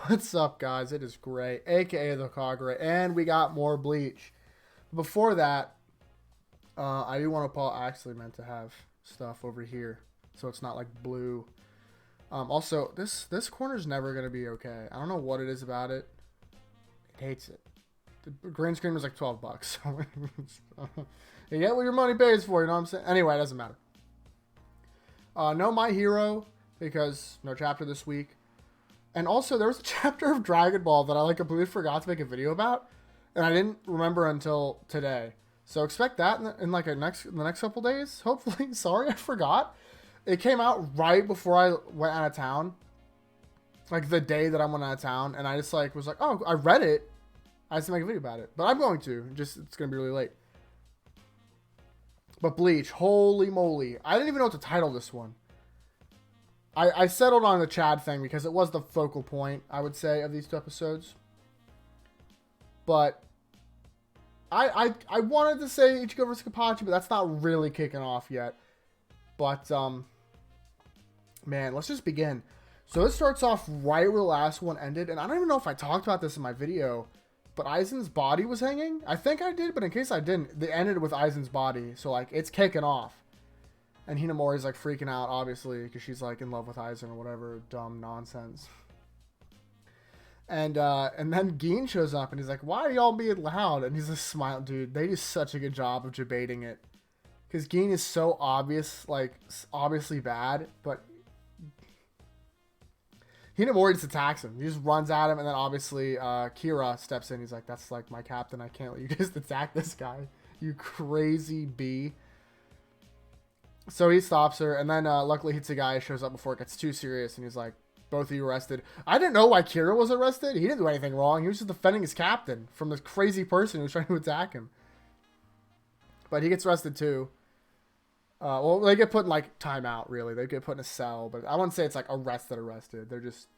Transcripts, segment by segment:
What's up, guys? It is Gray, aka the Kagura, and we got more Bleach. Before that, I do want to I actually meant to have stuff over here, so it's not like blue. Also, this corner's never gonna be okay. I don't know what it is about it. It hates it. The green screen was like $12, so you get what your money pays for. You know what I'm saying? Anyway, it doesn't matter. No My Hero because no chapter this week. And also, there was a chapter of Dragon Ball that I completely forgot to make a video about, and I didn't remember until today. So expect that in the next couple days, hopefully. Sorry, I forgot. It came out right before I went out of town, like the day that I went out of town, and I just was like, oh, I read it. I just to make a video about it, but I'm going to. It's gonna be really late. But Bleach, holy moly! I didn't even know what to title this one. I settled on the Chad thing because it was the focal point, I would say, of these two episodes. But I wanted to say Ichigo vs. Kapachi, but that's not really kicking off yet. But, man, let's just begin. So this starts off right where the last one ended, and I don't even know if I talked about this in my video, but Aizen's body was hanging. I think I did, but in case I didn't, they ended with Aizen's body, so, it's kicking off. And Hinamori's freaking out, obviously, because she's in love with Aizen or whatever dumb nonsense. And then Gin shows up and he's like, "Why are y'all being loud?" And he's just smiling, dude. They do such a good job of debating it, because Gin is so obvious, obviously bad, but Hinamori just attacks him. He just runs at him, and then obviously Kira steps in. He's like, "That's my captain. I can't let you just attack this guy, you crazy bee." So he stops her, and then luckily Hitsugai shows up before it gets too serious, and he's like, "Both of you arrested." I didn't know why Kira was arrested. He didn't do anything wrong. He was just defending his captain from this crazy person who was trying to attack him. But he gets arrested too. Well, they get put in timeout, really. They get put in a cell, but I wouldn't say it's arrested. They're just,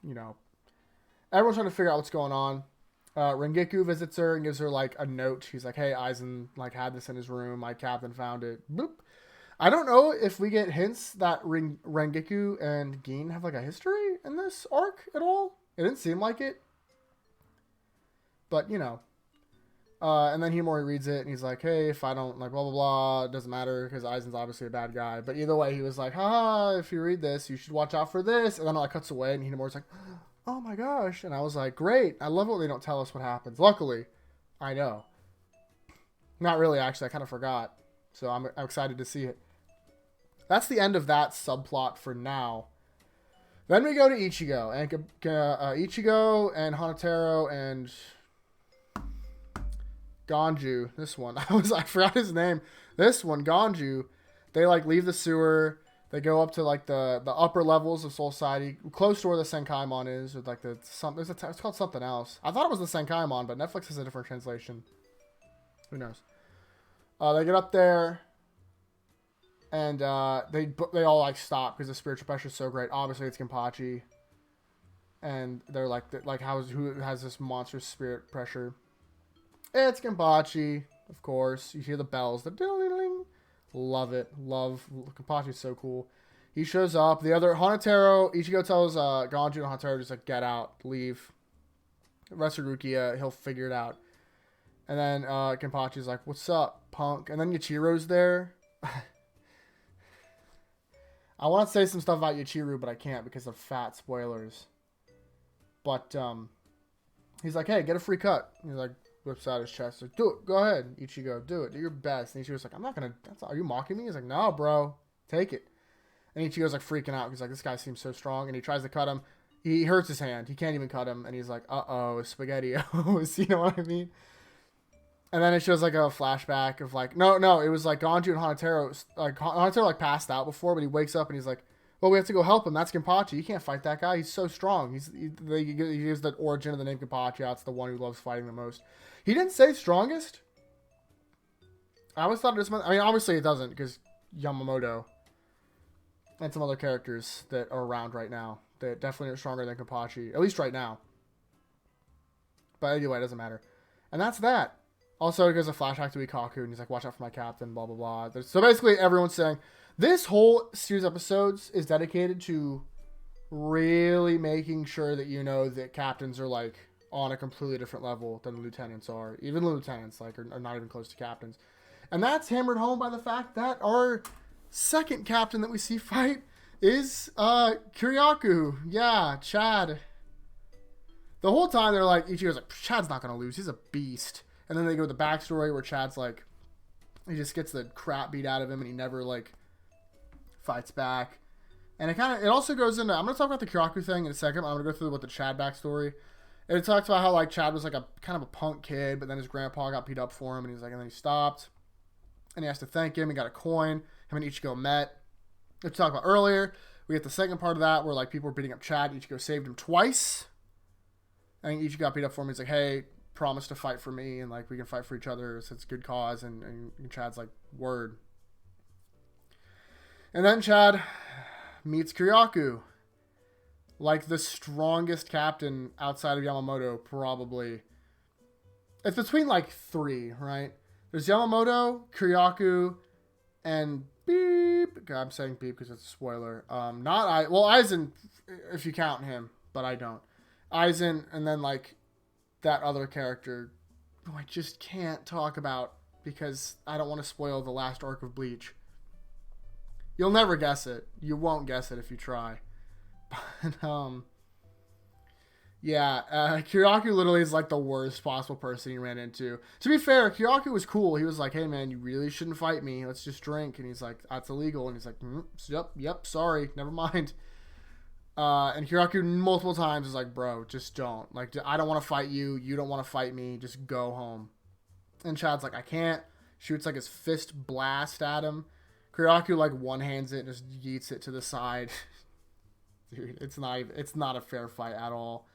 everyone's trying to figure out what's going on. Rengiku visits her and gives her a note. He's like, "Hey, Aizen had this in his room. My captain found it." Boop. I don't know if we get hints that Rengiku and Gin have a history in this arc at all. It didn't seem like it. But, and then Himori reads it and he's like, "Hey, if I don't blah, blah, blah, it doesn't matter because Aizen's obviously a bad guy." But either way, he was like, "Haha, if you read this, you should watch out for this." And then it cuts away and Himori's like, "Oh my gosh." And I was like, great. I love it when they don't tell us what happens. Luckily, I know. Not really, actually. I kind of forgot. So I'm excited to see it. That's the end of that subplot for now. Then we go to Ichigo. And Ichigo and Hanataro and Ganju. This one. I forgot his name. This one, Ganju. They leave the sewer. They go up to the upper levels of Soul Society, close to where the Senkaimon is, or it's called something else. I thought it was the Senkaimon, but Netflix has a different translation. Who knows? They get up there. And they all stop because the spiritual pressure is so great. Obviously, it's Kenpachi, and they're who has this monstrous spirit pressure? It's Kenpachi, of course. You hear the bells, the ding. Love it. Kenpachi's so cool. He shows up. The other Hanataro, Ichigo tells Ganju and Hanataro just get out, leave. The rest of Rukia, he'll figure it out. And then Kenpachi's like, "What's up, punk?" And then Yachiro's there. I want to say some stuff about Yachiru, but I can't because of fat spoilers. But he's like, "Hey, get a free cut." He's whips out his chest. "Do it. Go ahead, Ichigo. Do it. Do your best." And Ichigo's like, "I'm not going to. Are you mocking me?" He's like, "No, bro. Take it." And Ichigo's freaking out. He's like, "This guy seems so strong." And he tries to cut him. He hurts his hand. He can't even cut him. And he's like, "Uh-oh, SpaghettiOs." You know what I mean? And then it shows a flashback of no, it was Ganju and Hanataro. Hanataro passed out before, but he wakes up and he's like, "Well, we have to go help him. That's Kenpachi. You can't fight that guy. He's so strong." He gives the origin of the name Kenpachi out. It's the one who loves fighting the most. He didn't say strongest. I always thought it just meant, obviously it doesn't because Yamamoto and some other characters that are around right now that definitely are stronger than Kenpachi, at least right now. But anyway, it doesn't matter. And that's that. Also, it goes a flashback to Ikaku, and he's like, "Watch out for my captain," blah, blah, blah. So basically, everyone's saying this whole series of episodes is dedicated to really making sure that you know that captains are like on a completely different level than the lieutenants are. Even the lieutenants like are not even close to captains. And that's hammered home by the fact that our second captain that we see fight is KYORAKU. Yeah, Chad. The whole time they're like, Ichigo's like, Chad's not gonna lose, he's a beast. And then they go to the backstory where Chad's like, he just gets the crap beat out of him and he never like fights back. And it also goes into, I'm gonna talk about the KYORAKU thing in a second. I'm gonna go through what the Chad backstory. And it talks about how like Chad was like a kind of a punk kid, but then his grandpa got beat up for him, and he's like, and then he stopped, and he has to thank him. He got a coin. Him and Ichigo met. Which we talked about earlier. We get the second part of that where like people were beating up Chad. Ichigo saved him twice. And Ichigo got beat up for him. He's like, hey, promise to fight for me, and like we can fight for each other. So it's a good cause. And Chad's like, word. And then Chad meets KYORAKU. Like the strongest captain outside of Yamamoto, probably. It's between like three, right? There's Yamamoto, KYORAKU, and Beep. God, I'm saying Beep because it's a spoiler. Aizen, if you count him, but I don't. Aizen, and then like that other character who I just can't talk about because I don't want to spoil the last arc of Bleach. You'll never guess it. You won't guess it if you try. But, KYORAKU literally is like the worst possible person he ran into. To be fair, KYORAKU was cool. He was like, hey man, you really shouldn't fight me. Let's just drink. And he's like, that's illegal. And he's like, yep, sorry, never mind. And KYORAKU multiple times is like, bro, just don't. Like, I don't want to fight you. You don't want to fight me. Just go home. And Chad's like, I can't. Shoots like his fist blast at him. KYORAKU like one-hands it and just yeets it to the side. Dude, it's not a fair fight at all.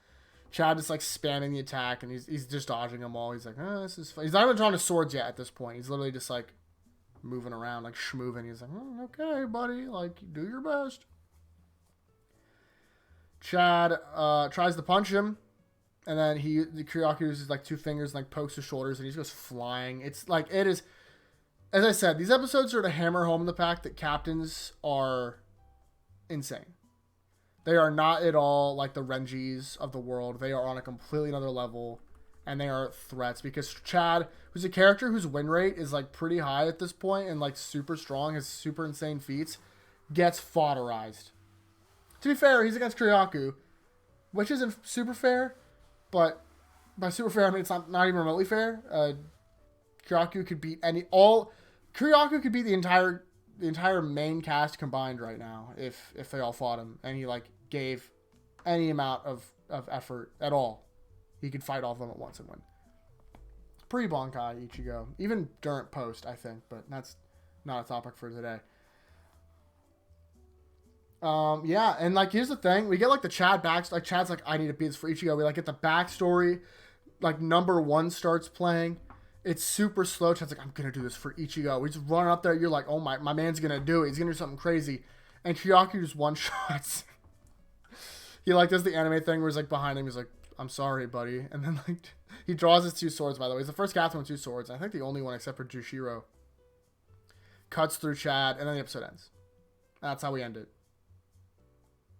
Chad is like spamming the attack and he's just dodging them all. He's like, this is fun. He's not even drawing his swords yet at this point. He's literally just like moving around, like schmoving. He's like, okay, buddy, like do your best. Chad tries to punch him, and then the KYORAKU uses like two fingers and like pokes his shoulders and he just goes flying. It's like, it is, as I said, these episodes are to hammer home the fact that captains are insane. They are not at all like the Renjis of the world. They are on a completely another level, and they are threats because Chad, who's a character whose win rate is like pretty high at this point and like super strong, has super insane feats, gets fodderized. To be fair, he's against KYORAKU, which isn't super fair, but by super fair I mean it's not even remotely fair. KYORAKU could beat KYORAKU could beat the entire main cast combined right now if they all fought him and he like gave any amount of effort at all. He could fight all of them at once and win. Pre-Bankai Ichigo. Even during post, I think, but that's not a topic for today. And like here's the thing, we get like the Chad back, like Chad's like, I need to beat this for Ichigo. We like get the backstory, like number 1 starts playing. It's super slow. Chad's like, I'm gonna do this for Ichigo. We just run up there, you're like, oh my man's gonna do it. He's gonna do something crazy. And KYORAKU just one-shots. He like does the anime thing where he's like behind him, he's like, I'm sorry, buddy. And then like he draws his 2 swords, by the way. He's the first captain with 2 swords. I think the only one except for Jushiro. Cuts through Chad, and then the episode ends. That's how we end it.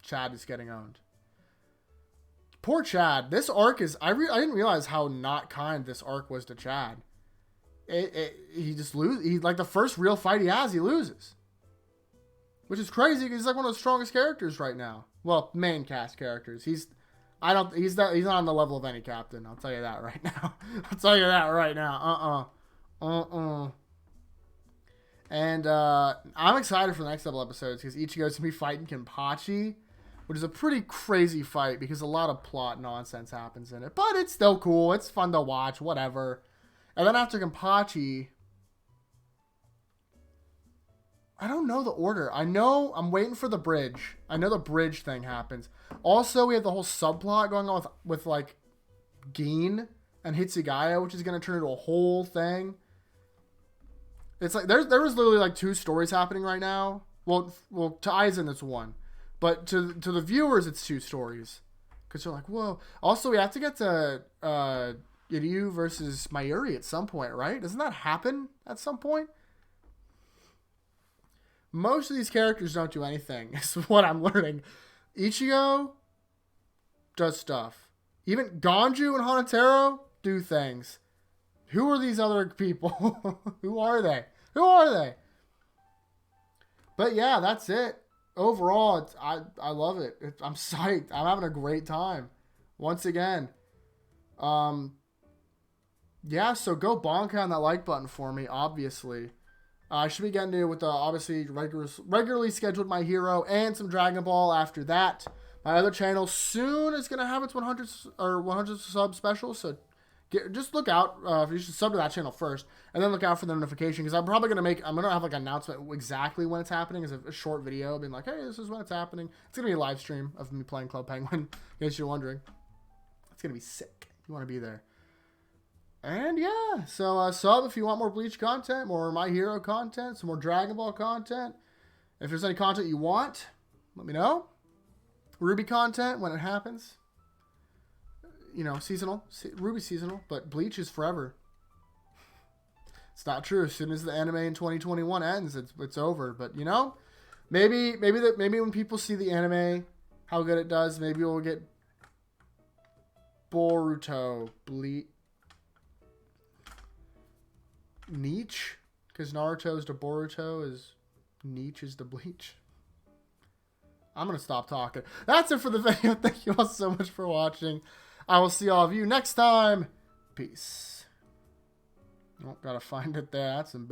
Chad is getting owned. Poor Chad. This arc is... I didn't realize how not kind this arc was to Chad. He just loses. He like the first real fight he has, he loses. Which is crazy because he's like one of the strongest characters right now. Well, main cast characters. He's not on the level of any captain. I'll tell you that right now. I'll tell you that right now. And I'm excited for the next couple episodes because Ichigo's gonna be fighting Kenpachi, which is a pretty crazy fight because a lot of plot nonsense happens in it. But it's still cool. It's fun to watch. Whatever. And then after Kenpachi, I don't know the order. I know I'm waiting for the bridge. I know the bridge thing happens. Also, we have the whole subplot going on with like Gin and Hitsugaya, which is going to turn into a whole thing. It's like there was literally like 2 stories happening right now. Well, to Aizen it's 1, but to the viewers it's 2 stories because they're like, whoa. Also, we have to get to Iryu versus Mayuri at some point, right? Doesn't that happen at some point? Most of these characters don't do anything, is what I'm learning. Ichigo does stuff. Even Ganju and Hanataro do things. Who are these other people? Who are they? Who are they? But yeah, that's it. Overall, I love it. I'm psyched. I'm having a great time. Once again. Yeah, so go bonk on that like button for me, obviously. I should be getting to it with obviously regularly scheduled My Hero and some Dragon Ball after that. My other channel soon is going to have its 100 sub special, so just look out. You should sub to that channel first, and then look out for the notification, because I'm probably going to I'm going to have like an announcement exactly when it's happening as a short video, being like, hey, this is when it's happening. It's going to be a live stream of me playing Club Penguin, in case you're wondering. It's going to be sick. You want to be there. And yeah, so sub if you want more Bleach content, more My Hero content, some more Dragon Ball content. If there's any content you want, let me know. Ruby content when it happens. You know, seasonal. Ruby's seasonal, but Bleach is forever. It's not true. As soon as the anime in 2021 ends, it's over. But you know, maybe when people see the anime, how good it does, maybe we'll get Boruto, Bleach. Nietzsche, because Naruto's to Boruto is Nietzsche's to Bleach. I'm going to stop talking. That's it for the video. Thank you all so much for watching. I will see all of you next time. Peace. Oh, gotta find it there. That's embarrassing.